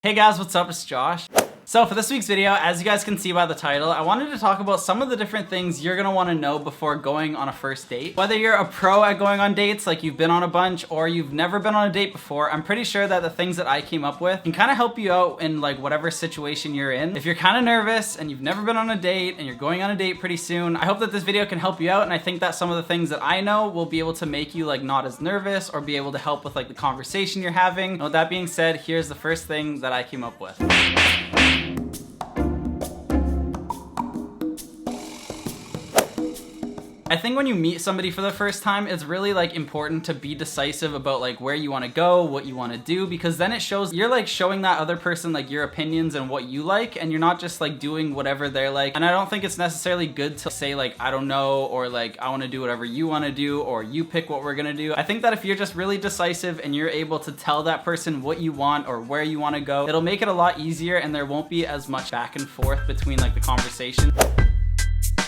Hey guys, what's up? It's Josh. So for this week's video, as you guys can see by the title, I wanted to talk about some of the different things you're gonna wanna know before going on a first date. Whether you're a pro at going on dates, like you've been on a bunch, or you've never been on a date before, I'm pretty sure that the things that I came up with can kind of help you out in like whatever situation you're in. If you're kind of nervous and you've never been on a date and you're going on a date pretty soon, I hope that this video can help you out, and I think that some of the things that I know will be able to make you like not as nervous or be able to help with like the conversation you're having. And with that being said, here's the first thing that I came up with. I think when you meet somebody for the first time, it's really like important to be decisive about like where you want to go, what you want to do, because then it shows you're like showing that other person like your opinions and what you like, and you're not just like doing whatever they're like. And I don't think it's necessarily good to say like, I don't know, or like, I want to do whatever you want to do, or you pick what we're gonna do. I think that if you're just really decisive and you're able to tell that person what you want or where you want to go, it'll make it a lot easier and there won't be as much back and forth between like the conversation.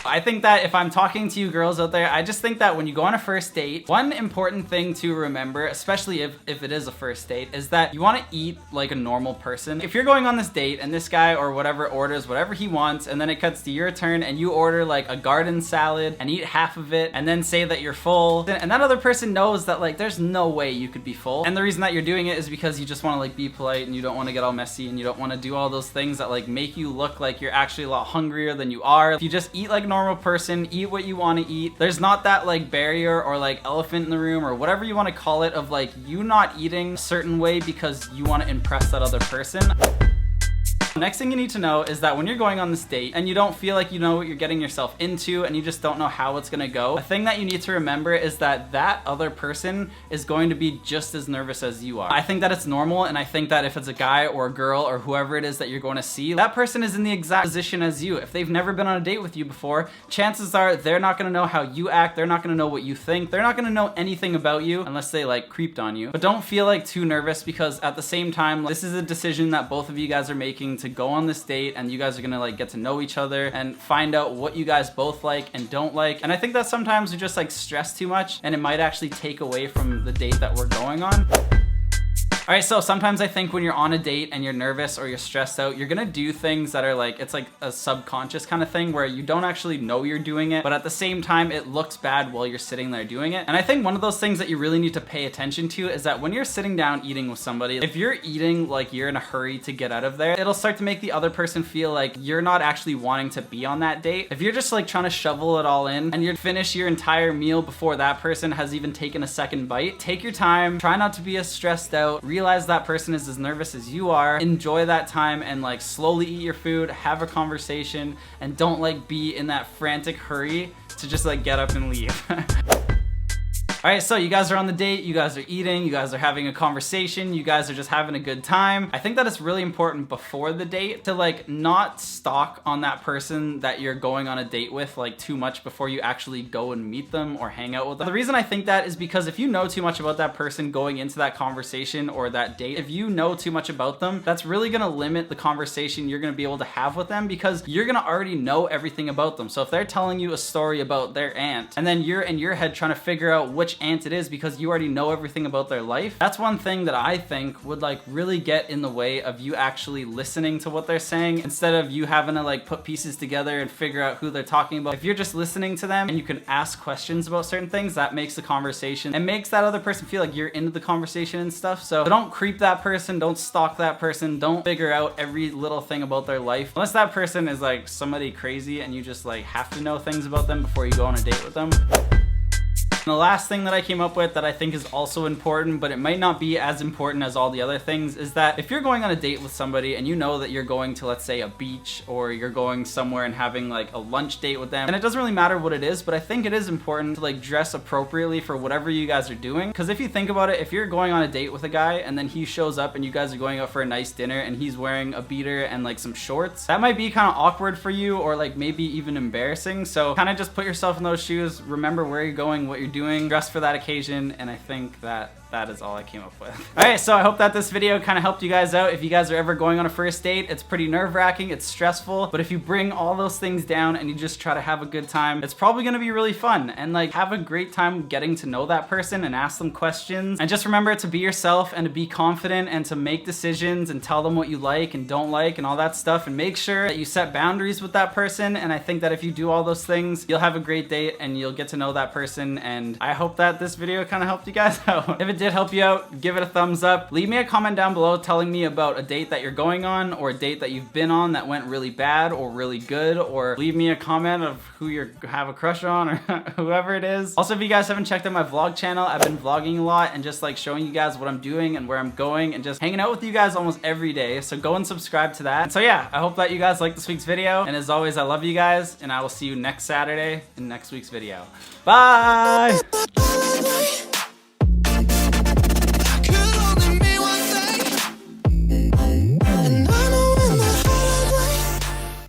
I think that if I'm talking to you girls out there, I just think that when you go on a first date, one important thing to remember, especially if it is a first date, is that you want to eat like a normal person. If you're going on this date and this guy or whatever orders whatever he wants, and then it cuts to your turn and you order like a garden salad and eat half of it and then say that you're full, and that other person knows that like there's no way you could be full, and the reason that you're doing it is because you just want to like be polite and you don't want to get all messy and you don't want to do all those things that like make you look like you're actually a lot hungrier than you are. If you just eat like normal person, eat what you want to eat, there's not that like barrier or like elephant in the room or whatever you want to call it of like you not eating a certain way because you want to impress that other person. Next thing you need to know is that when you're going on this date and you don't feel like you know what you're getting yourself into and you just don't know how it's gonna go, the thing that you need to remember is that that other person is going to be just as nervous as you are. I think that it's normal, and I think that if it's a guy or a girl or whoever it is that you're going to see, that person is in the exact position as you. If they've never been on a date with you before, chances are they're not gonna know how you act, they're not gonna know what you think, they're not gonna know anything about you unless they like creeped on you. But don't feel like too nervous, because at the same time, this is a decision that both of you guys are making to go on this date, and you guys are gonna like get to know each other and find out what you guys both like and don't like. And I think that sometimes we just like stress too much and it might actually take away from the date that we're going on. All right, so sometimes I think when you're on a date and you're nervous or you're stressed out, you're gonna do things that are like, it's like a subconscious kind of thing where you don't actually know you're doing it, but at the same time, it looks bad while you're sitting there doing it. And I think one of those things that you really need to pay attention to is that when you're sitting down eating with somebody, if you're eating like you're in a hurry to get out of there, it'll start to make the other person feel like you're not actually wanting to be on that date. If you're just like trying to shovel it all in and you finish your entire meal before that person has even taken a second bite, take your time, try not to be as stressed out, realize that person is as nervous as you are, enjoy that time and like slowly eat your food, have a conversation, and don't like be in that frantic hurry to just like get up and leave. All right, so you guys are on the date, you guys are eating, you guys are having a conversation, you guys are just having a good time. I think that it's really important before the date to like not stalk on that person that you're going on a date with like too much before you actually go and meet them or hang out with them. The reason I think that is because if you know too much about that person going into that conversation or that date, if you know too much about them, that's really gonna limit the conversation you're gonna be able to have with them, because you're gonna already know everything about them. So if they're telling you a story about their aunt and then you're in your head trying to figure out which aunt it is because you already know everything about their life, that's one thing that I think would like really get in the way of you actually listening to what they're saying, instead of you having to like put pieces together and figure out who they're talking about. If you're just listening to them and you can ask questions about certain things, that makes the conversation and makes that other person feel like you're into the conversation and stuff. So don't creep that person, don't stalk that person, don't figure out every little thing about their life unless that person is like somebody crazy and you just like have to know things about them before you go on a date with them. And the last thing that I came up with that I think is also important, but it might not be as important as all the other things, is that if you're going on a date with somebody and you know that you're going to, let's say, a beach, or you're going somewhere and having like a lunch date with them, and it doesn't really matter what it is, but I think it is important to like dress appropriately for whatever you guys are doing. Because if you think about it, if you're going on a date with a guy and then he shows up and you guys are going out for a nice dinner and he's wearing a beater and like some shorts, that might be kind of awkward for you, or like maybe even embarrassing. So kind of just put yourself in those shoes, remember where you're going, what you're doing, dress for that occasion, and I think that is all I came up with. Alright, so I hope that this video kind of helped you guys out. If you guys are ever going on a first date, it's pretty nerve-wracking, it's stressful, but if you bring all those things down and you just try to have a good time, it's probably gonna be really fun. And like, have a great time getting to know that person and ask them questions. And just remember to be yourself and to be confident and to make decisions and tell them what you like and don't like and all that stuff, and make sure that you set boundaries with that person. And I think that if you do all those things, you'll have a great date and you'll get to know that person. And I hope that this video kind of helped you guys out. If it did help you out, give it a thumbs up. Leave me a comment down below telling me about a date that you're going on, or a date that you've been on that went really bad or really good, or leave me a comment of who you have a crush on, or whoever it is. Also, if you guys haven't checked out my vlog channel, I've been vlogging a lot and just like showing you guys what I'm doing and where I'm going and just hanging out with you guys almost every day. So go and subscribe to that. And so yeah, I hope that you guys liked this week's video. And as always, I love you guys, and I will see you next Saturday in next week's video. Bye!